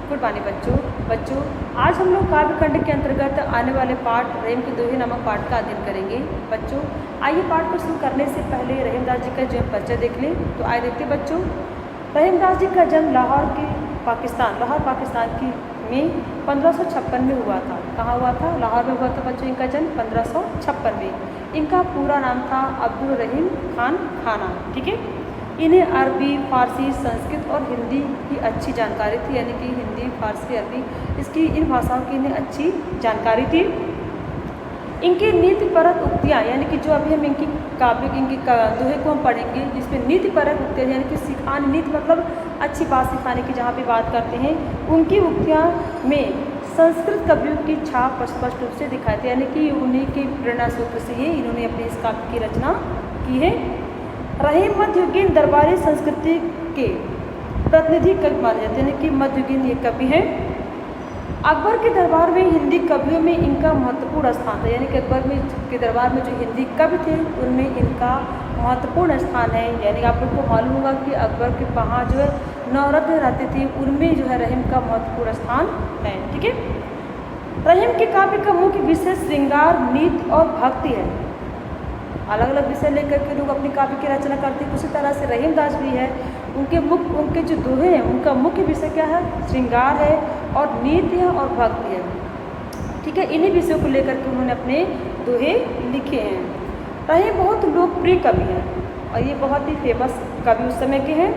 Good morning बच्चों आज हम लोग काव्य खंड के अंतर्गत आने वाले पाठ रहीम के दोहे नामक पाठ का अध्ययन करेंगे। बच्चों आइए पाठ को शुरू करने से पहले रहीमदास जी का जन्म परिचय देख लें। तो आइए देखते बच्चों, रहीमदास जी का जन्म लाहौर पाकिस्तान की में 1556 में हुआ था। कहाँ हुआ था? लाहौर में हुआ था बच्चों इनका जन्म 1556 में। इनका पूरा नाम था अब्दुल रहीम खान खाना। ठीक है, इन्हें अरबी, फारसी, संस्कृत और हिंदी की अच्छी जानकारी थी, यानी कि हिंदी, फारसी, अरबी इसकी इन भाषाओं की इन्हें अच्छी जानकारी थी। इनकी नीतिपरक उक्तियाँ, यानी कि जो अभी हम इनकी दोहे को हम पढ़ेंगे जिसमें नीतिपरक उक्तियाँ यानी कि सिखाने, नीति मतलब अच्छी बात सिखाने की जहाँ पे बात करते हैं, उनकी उक्तियाँ में संस्कृत कवियों की छाप स्पष्ट रूप से दिखाई थी, यानी कि उन्हीं की प्रेरणा सूत्र से ही इन्होंने अपने इस काव्य की रचना की है। रहीम मध्ययुगीन दरबारी संस्कृति के प्रतिनिधि कवि माने जाते हैं, यानी कि मध्ययुगीन ये कवि हैं। अकबर के दरबार में हिंदी कवियों में इनका महत्वपूर्ण स्थान था, यानी कि अकबर के दरबार में जो हिंदी कवि थे उनमें इनका महत्वपूर्ण स्थान है। यानी कि आप लोग को मालूम होगा कि अकबर के वहाँ जो है नवरत्न रहते थे, उनमें जो है रहीम का महत्वपूर्ण स्थान है। ठीक है, रहीम के काव्य का मुख्य विषय श्रृंगार, नीति और भक्ति है। अलग अलग विषय लेकर के लोग अपनी काव्य की रचना करते हैं। उसी तरह से रहीमदास भी है, उनके जो दोहे हैं उनका मुख्य विषय क्या है? श्रृंगार है और नीति है और भक्ति है। ठीक है, इन्हीं विषयों को लेकर के उन्होंने अपने दोहे लिखे हैं। रहीम बहुत लोकप्रिय कवि हैं और ये बहुत ही फेमस कवि उस समय के हैं।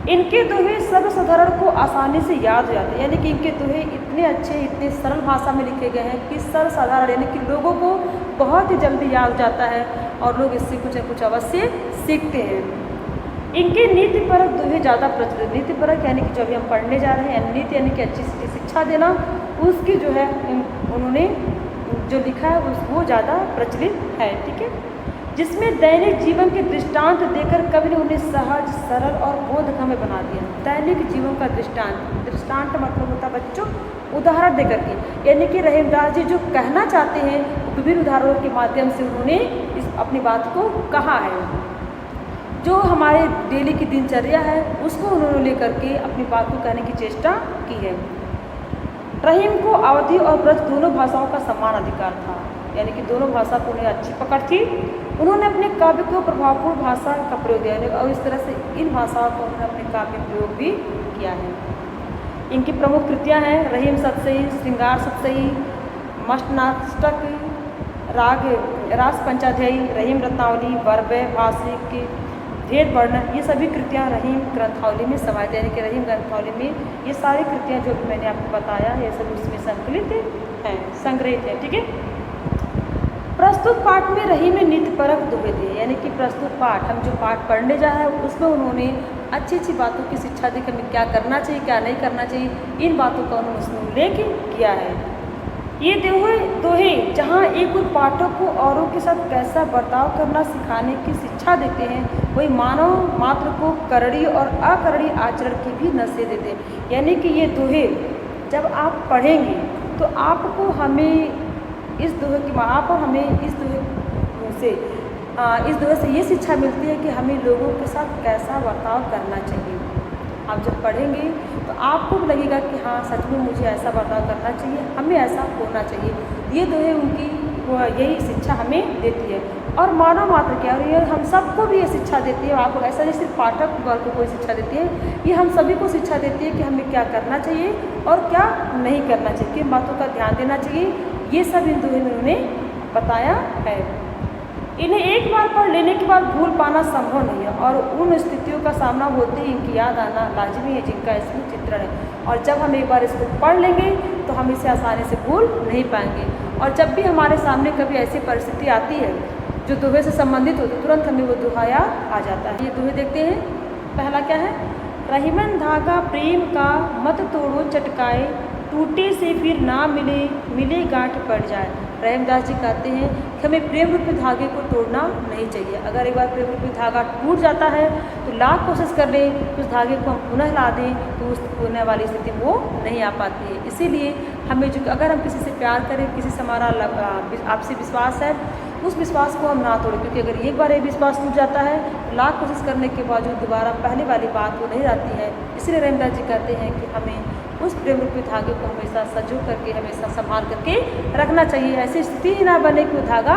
इनके दोहे सर्वसाधारण को आसानी से याद हो जाते हैं, यानी कि इनके दोहे इतने अच्छे, इतने सरल भाषा में लिखे गए हैं कि सर्वसाधारण यानी कि लोगों को बहुत ही जल्दी याद हो जाता है और लोग इससे कुछ न कुछ अवश्य सीखते हैं। इनके नीतिपरक दोहे ज़्यादा प्रचलित, नीतिपरक यानी कि जो अभी हम पढ़ने जा रहे हैं, नीति यानी कि अच्छी सी शिक्षा देना, उसकी जो है उन्होंने जो लिखा है वो ज़्यादा प्रचलित है। ठीक है, जिसमें दैनिक जीवन के दृष्टांत देकर कवि ने उन्हें सहज, सरल और बोधगम्य बना दिया। दैनिक जीवन का दृष्टांत मतलब होता है बच्चों उदाहरण देकर के, यानी कि रहीमदास जी जो कहना चाहते हैं विभिन्न उदाहरणों के माध्यम से उन्होंने अपनी बात को कहा है। जो हमारे डेली की दिनचर्या है उसको उन्होंने लेकर के अपनी बात को कहने की चेष्टा की है। रहीम को अवधी और ब्रज दोनों भाषाओं का समान अधिकार था, यानी कि दोनों भाषा को उन्हें अच्छी पकड़ थी। उन्होंने अपने काव्य को प्रभावपूर्ण भाषा का प्रयोग दिया और इस तरह से इन भाषाओं को उन्होंने अपने काव्य में प्रयोग भी किया है। इनकी प्रमुख कृतियाँ हैं रहीम सतसई, श्रृंगार सतसई, मष्टनाष्टक, रास पंचाध्यायी, रहीम रत्नावली, बरबे, भाषिक, भेद वर्णन, ये सभी कृतियाँ रहीम ग्रंथावली में समाहित, यानी कि रहीम ग्रंथावली में ये सारी कृतियाँ जो भी मैंने आपको बताया ये सब उसमें संकलित हैं, संग्रहित हैं। ठीक है, प्रस्तुत पाठ में रहीम ने नीतिपरक दोहे दिए, यानी कि प्रस्तुत पाठ हम जो पाठ पढ़ने जा रहे हैं उसमें उन्होंने अच्छी अच्छी बातों की शिक्षा देकर हमें क्या करना चाहिए, क्या नहीं करना चाहिए, इन बातों का उन्होंने उसमें उल्लेख किया है। ये दोहे जहाँ एक पाठक को औरों के साथ कैसा बर्ताव करना सिखाने की शिक्षा देते हैं, वही मानव मात्र को करड़ी और अकरड़ी आचरण की भी नसीहत देते हैं। यानी कि ये दोहे जब आप पढ़ेंगे तो आपको हमें इस दोहे की आप और हमें इस दोहे से ये शिक्षा मिलती है कि हमें लोगों के साथ कैसा बर्ताव करना चाहिए। आप जब पढ़ेंगे तो आपको भी लगेगा कि हाँ सच में मुझे ऐसा बर्ताव करना चाहिए, हमें ऐसा होना चाहिए। ये दोहे उनकी यही शिक्षा हमें देती है और मानव मात्र क्या, और ये हम सबको भी ये शिक्षा देती है। आपको ऐसा नहीं सिर्फ पाठक वर्ग को कोई शिक्षा देती है, ये हम सभी को शिक्षा देती है कि हमें क्या करना चाहिए और क्या नहीं करना चाहिए, किन बातों का ध्यान देना चाहिए, ये सब इन दोहे में उन्होंने बताया है। इन्हें एक बार पढ़ लेने के बाद भूल पाना संभव नहीं है और उन स्थितियों का सामना होते ही इनकी याद आना लाजमी है जिनका इसमें चित्रण है। और जब हम एक बार इसको पढ़ लेंगे तो हम इसे आसानी से भूल नहीं पाएंगे। और जब भी हमारे सामने कभी ऐसी परिस्थिति आती है जो दोहे से संबंधित हो तो तुरंत हमें वो दोहा याद आ जाता है। ये दोहे देखते हैं। पहला क्या है? रहीमन धागा प्रेम का मत तोड़ो चटकाए, टूटे से फिर ना मिले गांठ पड़ जाए। रहीमदास जी कहते हैं कि हमें प्रेम रूपी धागे को तोड़ना नहीं चाहिए। अगर एक बार प्रेम रूपी धागा टूट जाता है तो लाख कोशिश कर लें उस धागे को हम पुनः ला दें तो उस होने वाली स्थिति वो नहीं आ पाती है। इसीलिए हमें जो अगर हम किसी से प्यार करें, किसी से हमारा आपसी विश्वास है, उस विश्वास को हम ना तोड़ें, क्योंकि अगर एक बार ये विश्वास टूट जाता है लाख कोशिश करने के बावजूद दोबारा पहले वाली बात वो नहीं आती है। इसलिए रहीमदास जी कहते हैं कि हमें उस प्रेम रूपी धागे को हमेशा सजो करके, हमेशा संभाल करके रखना चाहिए। ऐसी स्थिति ही ना बने कि वो धागा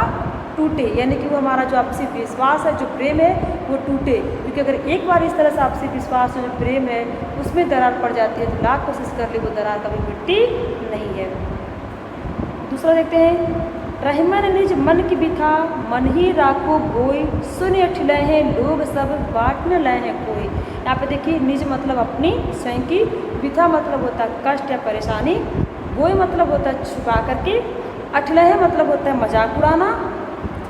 टूटे, यानी कि वो हमारा जो आपसी विश्वास है, जो प्रेम है, वो टूटे। क्योंकि अगर एक बार इस तरह से आपसी विश्वास जो प्रेम है उसमें दरार पड़ जाती है तो लाख कोशिश कर ले वो दरार कभी मिटती नहीं है। दूसरा देखते हैं, रहीमन निज मन की बिथा मन ही राखो भोई, सुन अठिलय हैं लोग सब बाट न लय हैं कोई। यहाँ पे देखिए, निज मतलब अपनी स्वयं की, बिथा मतलब होता है कष्ट या परेशानी, भोई मतलब होता है छुपा करके, अठिलय मतलब होता है मजाक उड़ाना।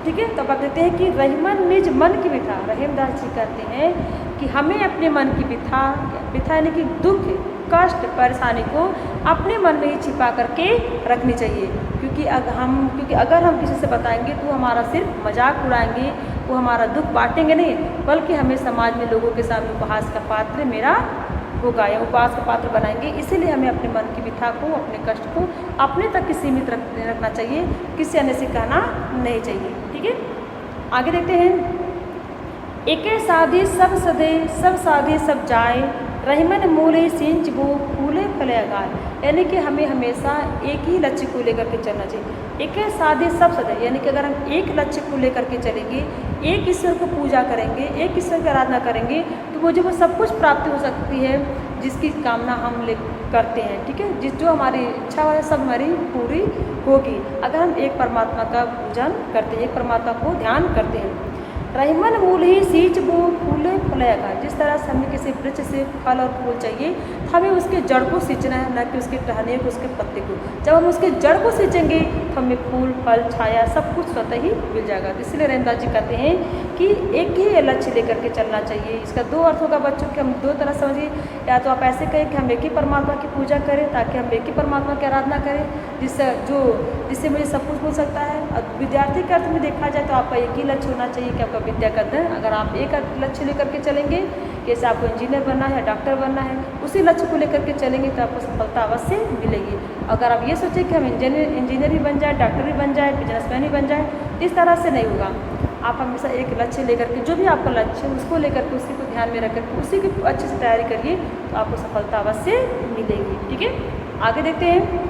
ठीक है, तो अब आप देखते हैं कि रहीमन निज मन की बिथा, रहीमदास जी कहते हैं कि हमें अपने मन की बिथा, बिथा यानी कि दुख, कष्ट, परेशानी को अपने मन में ही छिपा करके रखनी चाहिए। क्योंकि अगर हम किसी से बताएंगे तो हमारा सिर्फ मजाक उड़ाएंगे, वो हमारा दुख बांटेंगे नहीं, बल्कि हमें समाज में लोगों के सामने उपहास का पात्र मेरा होगा या उपहास का पात्र बनाएंगे। इसीलिए हमें अपने मन की बिथा को, अपने कष्ट को अपने तक ही सीमित रखना चाहिए, किसी अन्य से कहना नहीं चाहिए। ठीक है, आगे देखते हैं, एके साधे सब सदे, सब साधे सब जाए, रहीमन मूले सिंच वो फूले फले गाय। यानी कि हमें हमेशा एक ही लक्ष्य को लेकर के चलना चाहिए। एक साधे सब सदे, यानी कि अगर हम एक लक्ष्य को लेकर के चलेंगे, एक ईश्वर को पूजा करेंगे, एक ईश्वर की आराधना करेंगे, तो मुझे वो सब कुछ प्राप्ति हो सकती है जिसकी कामना हम करते हैं। ठीक है, जो हमारी इच्छा है सब हमारी पूरी होगी अगर हम एक परमात्मा का पूजन करते हैं, एक परमात्मा को ध्यान करते हैं। रहीमन मूल ही सींच वो फूले फलेगा। जिस तरह से हमें किसी वृक्ष से फल और फूल चाहिए तो हमें उसके जड़ को सींचना है, न कि उसके टहने को, उसके पत्ते को। जब हम उसके जड़ को सींचेंगे तो हमें फूल, फल, छाया सब कुछ स्वतः ही मिल जाएगा। इसलिए रहीमदास जी कहते हैं कि एक ही लक्ष्य लेकर के चलना चाहिए। इसका दो अर्थ होगा बच्चों के, हम दो तरह समझिए। या तो आप ऐसे कहें कि हम एक ही परमात्मा की पूजा करें ताकि हम एक ही परमात्मा की आराधना करें जिससे मुझे सब कुछ मिल सकता है। और विद्यार्थी के अर्थ में देखा जाए तो आपका एक ही लक्ष्य होना चाहिए कि आपका विद्या का अध्ययन। अगर आप एक लक्ष्य लेकर के चलेंगे, जैसे आपको इंजीनियर बनना है, डॉक्टर बनना है, उसी लक्ष्य को लेकर के चलेंगे तो आपको सफलता अवश्य मिलेगी। अगर आप ये सोचें कि हम इंजीनियर भी बन जाए, डॉक्टर भी बन जाए, बिजनेसमैन भी बन जाए, इस तरह से नहीं होगा। आप हमेशा एक लक्ष्य लेकर के, जो भी आपका लक्ष्य है उसको लेकर के, उसी को ध्यान में रख करके उसी की अच्छे से तैयारी करिए तो आपको सफलता अवश्य मिलेगी। ठीक है, आगे देखते हैं,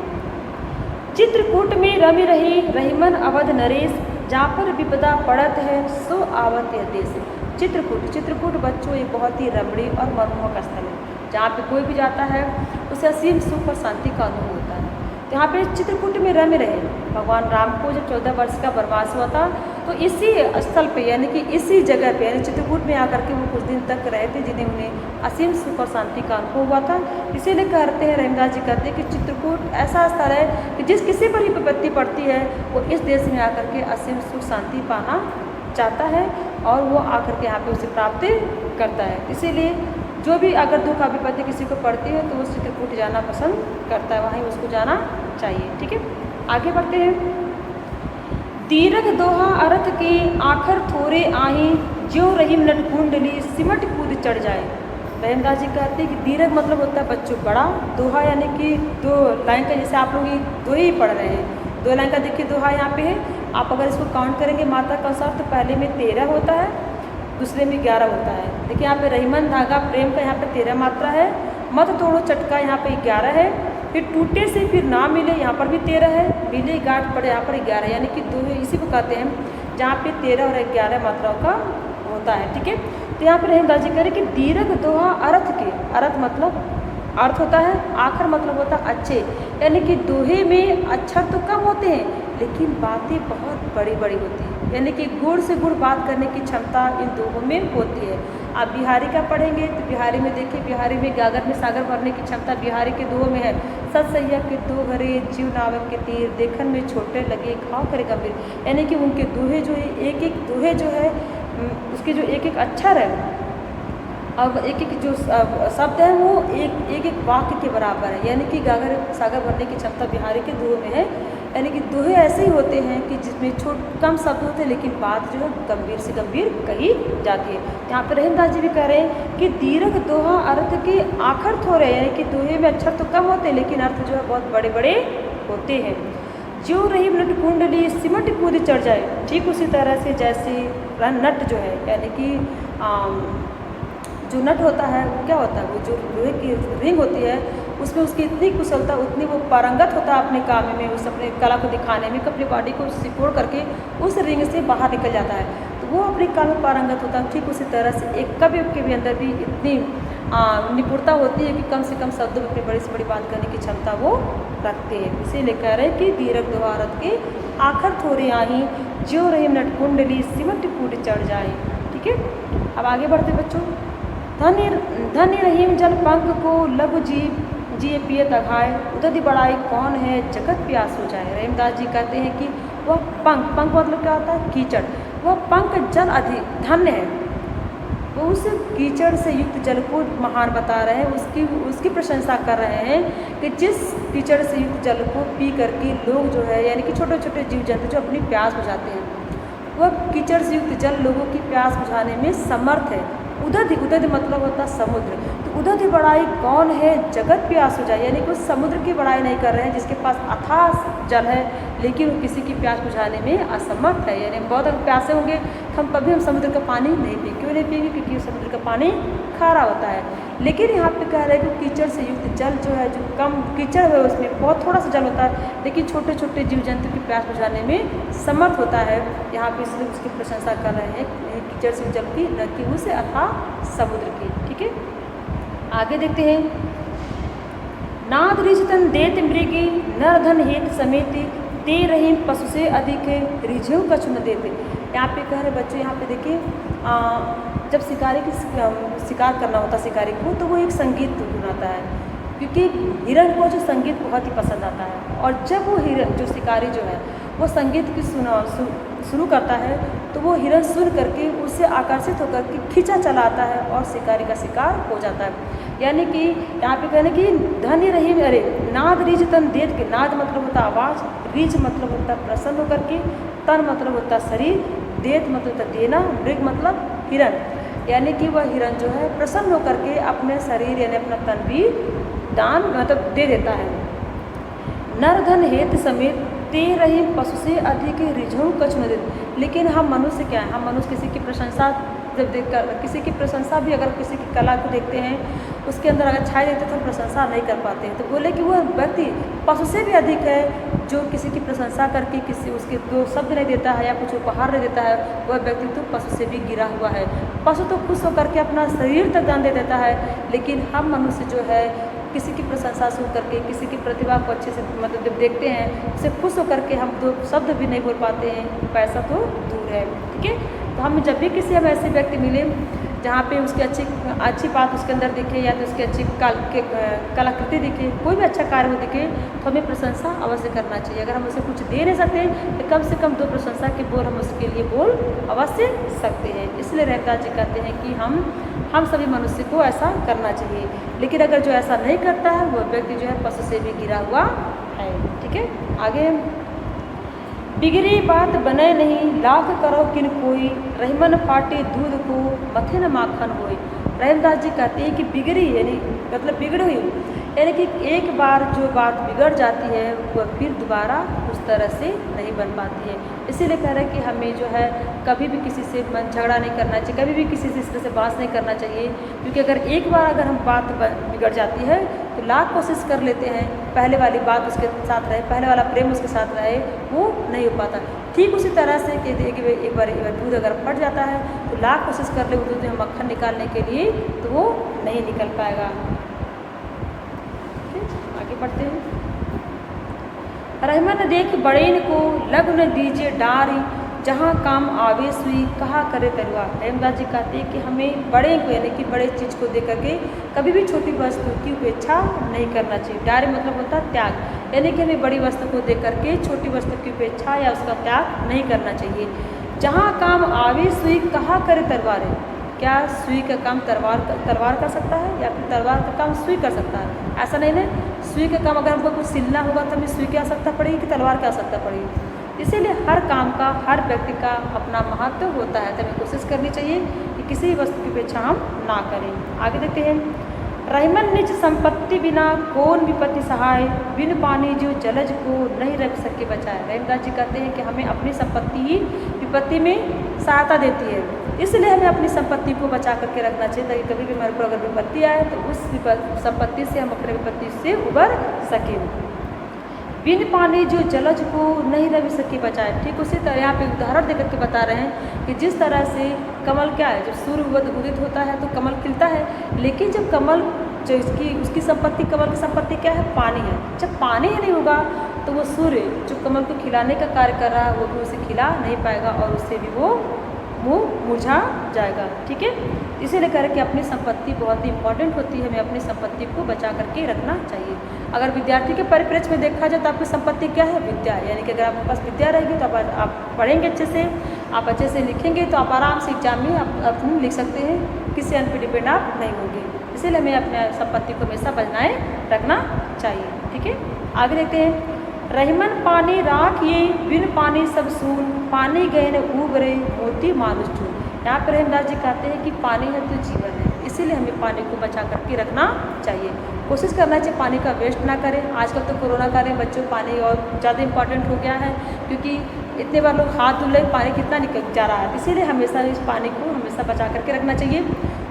चित्रकूट में रवि रही रहीमन अवध नरेश, जहाँ पर विपदा पड़त है सो आवत यह देश। चित्रकूट बच्चों एक बहुत ही रमणीय और मनमोहक स्थल है, जहाँ पे कोई भी जाता है उसे असीम सुख और शांति का अनुभव होता है। तो यहाँ पे चित्रकूट में रमे रहे भगवान राम को जब 14 वर्ष का वनवास हुआ था तो इसी स्थल पे, यानी कि इसी जगह पे, यानी चित्रकूट में आकर के वो कुछ दिन तक रहे थे, जिन्हें उन्हें असीम सुख और शांति का अनुभव हुआ था। इसीलिए कहते हैं, रहीमदास जी कहते हैं कि चित्रकूट ऐसा स्थल है कि जिस किसी पर भी विपत्ति पड़ती है वो इस देश में आकर के असीम सुख शांति पाना चाहता है और वो आकर के यहाँ पे उसे प्राप्त करता है। इसीलिए जो भी अगर दुख का विपत्ति किसी को पड़ती है तो वो चित्रकूट जाना पसंद करता है, वहीं उसको जाना चाहिए। ठीक है, आगे बढ़ते हैं, दीर्घ दोहा अर्थ के आखर थोड़े आही, ज्यों रहीम नट कुंडली सिमट कूद चढ़ जाए। रहीमदास जी कहते हैं कि दीर्घ मतलब होता है बच्चों बड़ा, दोहा यानी कि दो लाइन का, जैसे आप लोग ये दो ही पढ़ रहे हैं, दो लाइन का देखिए दोहा यहाँ पे है। आप अगर इसको काउंट करेंगे मात्रा का अनुसार तो पहले में 13 होता है, दूसरे में 11 होता है। देखिए यहाँ पे रहीमन धागा प्रेम का यहाँ पे 13 मात्रा है, मत तोड़ो चटका यहाँ पे 11 है, फिर टूटे से फिर ना मिले यहाँ पर भी 13 है, मिले गांठ पड़े यहाँ पर 11, यानी कि दो इसी को कहते हैं जहाँ पे 13 और 11 मात्राओं का होता है। ठीक है, तो यहाँ पर रहीमदास जी कह रहे कि दीर्घ दोहा अर्थ के, अर्थ मतलब अर्थ होता है, आखर मतलब होता है अच्छे, यानी कि दोहे में अक्षर तो कम होते हैं लेकिन बातें बहुत बड़ी बड़ी होती हैं, यानी कि गुण से गुण बात करने की क्षमता इन दोहों में होती है। आप बिहारी का पढ़ेंगे तो बिहारी में देखिए, बिहारी में गागर में सागर भरने की क्षमता बिहारी के दोहों में है। सत सैया के दो घरे जीव नावक के तीर, देखन में छोटे लगे घाव करे गंभीर, यानी कि उनके दोहे जो है, एक एक दोहे जो है उसके जो एक एक अक्षर है, अब एक एक जो शब्द है वो एक एक वाक्य के बराबर है, यानी कि गागर सागर भरने की क्षमता बिहारी के दोहे में है। यानी कि दोहे ऐसे ही होते हैं कि जिसमें कम शब्द होते हैं लेकिन बात जो है गंभीर से गंभीर कही जाती है। यहाँ पर रहीमदास जी भी कह रहे हैं कि दीर्घ दोहा अर्थ के आखर थोड़े, यानी कि दोहे में अक्षर तो कम होते हैं लेकिन अर्थ जो है बहुत बड़े बड़े होते हैं। जो रहीम नट कुंडली सिमट कूद चढ़ जाए, ठीक उसी तरह से जैसे नट जो है, यानी कि जो नट होता है वो क्या होता है, वो जो लोहे की रिंग होती है उसमें उसकी इतनी कुशलता, उतनी वो पारंगत होता है अपने काम में, उस अपने कला को दिखाने में कि अपनी बॉडी को सिकोड़ करके उस रिंग से बाहर निकल जाता है। तो वो अपने काम में पारंगत होता है। ठीक उसी तरह से एक कवि के भी अंदर भी इतनी निपुणता होती है कि कम से कम शब्दों में अपनी बड़ी से बड़ी बात करने की क्षमता वो रखते हैं। इसीलिए कह रहे हैं कि दीर्घ दोहारत के आखिर थोड़े आई, ज्यो रही नटकुंडली सिमट कूट चढ़ जाए। ठीक है, अब आगे बढ़ते बच्चों। धन्य रहीम जल पंख को लघु जीव जिए पिए तघाए, उदधि बड़ाई कौन है जगत प्यास हो जाए। रहीमदास जी कहते हैं कि वह पंख, पंख मतलब क्या होता है? कीचड़। वह पंख जल अधिक धन्य है, वो उस कीचड़ से युक्त जल को महान बता रहे हैं, उसकी प्रशंसा कर रहे हैं कि जिस कीचड़ से युक्त जल को पी करके लोग जो है, यानी कि छोटे छोटे जीव जंतु जो अपनी प्यास बुझाते हैं, वह कीचड़ से युक्त जल लोगों की प्यास बुझाने में समर्थ है। उदधि, उदधि मतलब होता है समुद्र। तो उदधि बड़ाई कौन है जगत प्यास हो जाए, यानी कि उस समुद्र की बड़ाई नहीं कर रहे हैं जिसके पास अथाह जल है लेकिन वो किसी की प्यास बुझाने में असमर्थ है। यानी बहुत अगर प्यासे होंगे तो हम समुद्र का पानी नहीं पिए। क्यों नहीं पिएंगे? क्योंकि समुद्र का पानी खारा होता है। लेकिन यहाँ पे कह रहे हैं कि कीचड़ से युक्त जल जो है, जो कम कीचड़ है उसमें बहुत थोड़ा सा जल होता है लेकिन छोटे छोटे जीव जंतु की प्यास बुझाने में समर्थ होता है। यहाँ पे इसलिए उसकी प्रशंसा कर रहे हैं कीचड़ से जल की, न कि उसे अथाह समुद्र की। ठीक है, आगे देखते हैं। नाद रिझतन देत मृगी नर धन हेत समेत, ते रहीम पशु से अधिक रिझेऊ कछु न देते। यहाँ पे कह रहे बच्चों, यहाँ पे देखिए जब शिकारी की शिकार करना होता है शिकारी को, तो वो एक संगीत गुनगुनाता है, क्योंकि हिरण को जो संगीत बहुत ही पसंद आता है। और जब वो हिरण जो शिकारी जो है वो संगीत की शुरू करता है तो वो हिरण सुन करके उससे आकर्षित होकर के खींचा चला आता है और शिकारी का शिकार हो जाता है। यानी कि यहाँ पे कहने कि धन्य रही, अरे नाद रिज तन देत के, नाद मतलब होता है आवाज़, रिज मतलब होता है प्रसन्न होकर के, तन मतलब होता है शरीर, देत मतलब होता है देना, मृग मतलब हिरण। यानी कि वह हिरण जो है प्रसन्न होकर के अपने शरीर यानी अपना तन भी दान मतलब दे देता है। नर धन हेत समेत ते रही पशु से अधिक रिझऊ कछु न देते। लेकिन हम मनुष्य क्या है, हम मनुष्य किसी की प्रशंसा जब देखकर, किसी की प्रशंसा भी अगर किसी की कला को देखते हैं उसके अंदर अगर छाए देते तो हम प्रशंसा नहीं कर पाते हैं। तो बोले कि वह व्यक्ति पशु से भी अधिक है जो किसी की प्रशंसा करके किसी उसके दो शब्द नहीं देता है या कुछ उपहार नहीं देता है, वह व्यक्ति तो पशु से भी गिरा हुआ है। पशु तो खुश होकर के अपना शरीर तक दान दे देता है, लेकिन हम मनुष्य जो है किसी की प्रशंसा सुन करके, किसी की प्रतिभा को अच्छे से मतलब जब देखते हैं उसे खुश होकर के हम दो शब्द भी नहीं बोल पाते हैं, पैसा तो दूर है। ठीक है, तो हम जब भी किसी हम ऐसे व्यक्ति मिले जहाँ पे उसकी अच्छी बात उसके अंदर दिखे या तो उसकी अच्छी कलाकृति दिखे, कोई भी अच्छा कार्य हो दिखे, तो हमें प्रशंसा अवश्य करना चाहिए। अगर हम उसे कुछ दे नहीं सकते तो कम से कम दो प्रशंसा के बोल हम उसके लिए बोल अवश्य सकते हैं। इसलिए रहीमदास जी कहते हैं कि हम सभी मनुष्य को ऐसा करना चाहिए। लेकिन अगर जो ऐसा नहीं करता है वह व्यक्ति जो है पशु से भी गिरा हुआ है। ठीक है, आगे। बिगड़ी बात बने नहीं लाख करो किन कोई, रहीमन फाटे दूध को मथे न माखन होए। रहीमदास जी कहते हैं कि बिगड़ी यानी मतलब बिगड़ हुई, यानी कि एक बार जो बात बिगड़ जाती है वह फिर दोबारा उस तरह से नहीं बन पाती है। इसीलिए कह रहे हैं कि हमें जो है कभी भी किसी से झगड़ा नहीं करना चाहिए, कभी भी किसी से इस तरह से बात नहीं करना चाहिए, क्योंकि अगर एक बार अगर हम बात बिगड़ जाती है तो लाख कोशिश कर लेते हैं पहले वाली बात उसके साथ रहे, पहले वाला प्रेम उसके साथ रहे, वो नहीं हो पाता। ठीक उसी तरह से कि एक बार दूध अगर फट जाता है तो लाख कोशिश कर ले दूध में मक्खन निकालने के लिए तो वो नहीं निकल पाएगा। आगे बढ़ते हैं। रहीमन देख बड़ेन को लग न दीजिए डारी, जहाँ काम आवेश हुई कहा करे तलवार। रहीमदास जी कहते हैं कि हमें बड़े को यानी कि बड़े चीज़ को देख करके कभी भी छोटी वस्तु की उपेक्षा नहीं करना चाहिए। डारी मतलब होता है त्याग, यानी कि हमें बड़ी वस्तु को देख करके छोटी वस्तु की उपेक्षा या उसका त्याग नहीं करना चाहिए। जहाँ काम आवेश हुई कहा करे तलवार। क्या सुई का काम तलवार कर सकता है या फिर तलवार का काम सुई कर सकता है? ऐसा नहीं ना, सुई का काम अगर हमको कुछ सिलना होगा तो हमें सुई की आवश्यकता पड़ेगी कि तलवार की आवश्यकता पड़ेगी। इसीलिए हर काम का हर व्यक्ति का अपना महत्व होता है, तो हमें कोशिश करनी चाहिए कि किसी वस्तु की अपेक्षा हम ना करें। आगे देखते हैं। रहीमन निज संपत्ति बिना कौन विपत्ति सहाय, बिन पानी जो जलज को नहीं रख सके बचाए। रहीमदास जी कहते हैं कि हमें अपनी संपत्ति ही विपत्ति में सहायता देती है। इसलिए हमें अपनी संपत्ति को बचा करके रखना चाहिए, ताकि कभी भी हमारे ऊपर अगर विपत्ति आए तो उस संपत्ति से हम अपने विपत्ति से उबर सकें। बिन पानी जो जलज को नहीं रवि सके बचाए। ठीक उसी तरह यहाँ पे उदाहरण देकर के बता रहे हैं कि जिस तरह से कमल क्या है, जब सूर्य उदित होता है तो कमल खिलता है, लेकिन जब कमल जो उसकी संपत्ति, कमल की संपत्ति क्या है, पानी है। जब पानी ही नहीं होगा तो वो सूर्य जो कमल को खिलाने का कार्य कर रहा है वो भी उसे खिला नहीं पाएगा और उससे भी वो मुरझा जाएगा। ठीक है, इसीलिए कह रहे कि अपनी संपत्ति बहुत ही इंपॉर्टेंट होती है, हमें अपनी संपत्ति को बचा करके रखना चाहिए। अगर विद्यार्थी के परिप्रेक्ष्य में देखा जाए तो आपकी संपत्ति क्या है, विद्या। यानी कि अगर आपके पास विद्या रहेगी तो आप पढ़ेंगे अच्छे से, आप अच्छे से लिखेंगे तो आप आराम से एग्जाम में आप लिख सकते हैं, किसी अन्य पर डिपेंड आप नहीं होंगे। इसीलिए हमें अपने संपत्ति को हमेशा बनाए रखना चाहिए। ठीक है, आगे देखते हैं। रहीमन पानी राख ये बिन पानी सब सून, पानी गए न उबरे मोती मानुष चून। यहाँ पर रहीमदास जी कहते हैं कि पानी है तो जीवन है, इसीलिए हमें पानी को बचा करके रखना चाहिए। कोशिश करना चाहिए पानी का वेस्ट ना करें। आजकल तो कोरोना का रहे बच्चों, पानी और ज़्यादा इंपॉर्टेंट हो गया है, क्योंकि इतने बार लोग हाथ धुल रहे, पानी कितना निकल जा रहा है। इसीलिए हमेशा इस पानी को हमेशा बचा करके रखना चाहिए।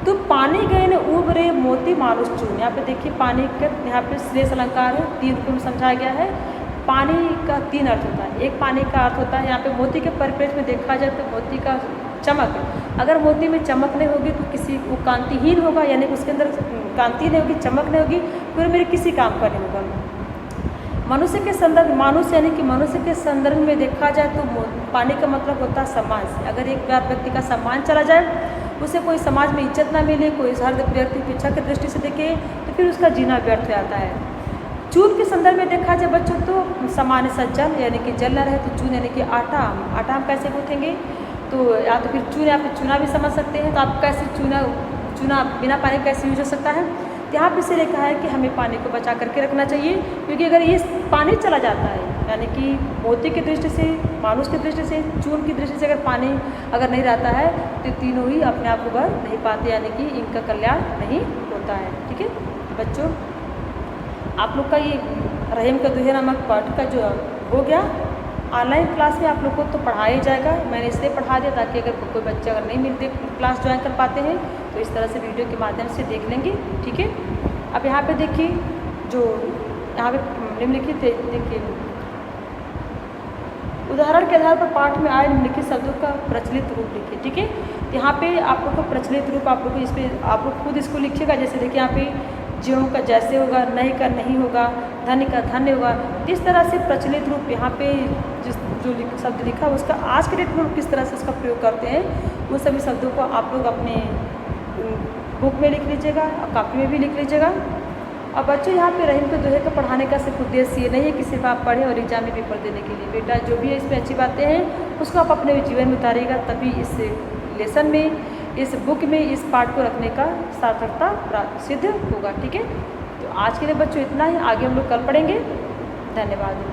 तो पानी गए न उबरे मोती मानुष चून। यहाँ पे देखिए पानी का यहाँ पे श्लेष अलंकार है, 3 रूप में समझाया गया है। पानी का 3 अर्थ होता है। एक पानी का अर्थ होता है, यहाँ पे मोती के परिप्रेक्ष्य में देखा जाए तो मोती का चमक। अगर मोती में चमक नहीं होगी तो किसी को कांतिहीन होगा, यानी कि उसके अंदर कांति नहीं होगी, चमक नहीं होगी, फिर मेरे किसी काम का नहीं होगा। मनुष्य के संदर्भ, मानुष यानी कि मनुष्य के संदर्भ में देखा जाए तो पानी का मतलब होता है सम्मान से। अगर एक बार व्यक्ति का सम्मान चला जाए, उसे कोई समाज में इज्जत ना मिले, कोई हर व्यक्ति पीछा की दृष्टि से देखे, तो फिर उसका जीना व्यर्थ हो जाता है। चून के संदर्भ में देखा जाए बच्चों तो सामान्य सा जल, यानी कि जल न रहे तो चून यानी कि आटा। आटा हम कैसे गूँथेंगे, तो या तो फिर चून या फिर चूना भी समझ सकते हैं। तो आप कैसे चूना बिना पानी कैसे यूज हो सकता है। तो यहाँ पर इसीलिए कहा है कि हमें पानी को बचा करके रखना चाहिए, क्योंकि अगर ये पानी चला जाता है, यानी कि मोती की दृष्टि से, मानुष की दृष्टि से, चून की दृष्टि से अगर पानी अगर नहीं रहता है तो तीनों ही अपने आप उभर नहीं पाते, यानी कि इनका कल्याण नहीं होता है। ठीक है बच्चों, आप लोग का ये रहीम का दोहे नामक पाठ का जो हो गया, ऑनलाइन क्लास में आप लोग को तो पढ़ाया जाएगा। मैंने इसलिए पढ़ा दिया ताकि अगर कोई बच्चे अगर नहीं मिलते, क्लास ज्वाइन कर पाते हैं, तो इस तरह से वीडियो के माध्यम से देख लेंगे। ठीक है, अब यहाँ पे देखिए जो यहाँ पे निम्नलिखित देखिए उदाहरण के आधार पर पाठ में आए निम्नलिखित शब्दों का प्रचलित रूप लिखिए। ठीक है, यहाँ पे आप लोग को प्रचलित रूप आप लोग इस पर आप लोग खुद इसको लिखिएगा। जैसे देखिए यहाँ पे ज्यों का जैसे होगा, नहीं का नहीं होगा, धन्य का धन्य होगा। इस तरह से प्रचलित रूप यहाँ पे जिस जो शब्द लिखा उसका आज के डेट में किस तरह से उसका प्रयोग करते हैं, वो सभी शब्दों को आप लोग अपने बुक में लिख लीजिएगा और कॉपी में भी लिख लीजिएगा। और बच्चों यहाँ पे रहीम के दोहे को पढ़ाने का सिर्फ उद्देश्य ये नहीं है कि सिर्फ आप पढ़ें और एग्जाम में पेपर देने के लिए। बेटा जो भी है इसमें अच्छी बातें हैं उसको आप अपने जीवन में उतारिएगा, तभी इस लेसन में, इस बुक में इस पाठ को रखने का सार्थकता सिद्ध होगा। ठीक है, तो आज के लिए बच्चों इतना ही, आगे हम लोग कल पढ़ेंगे। धन्यवाद।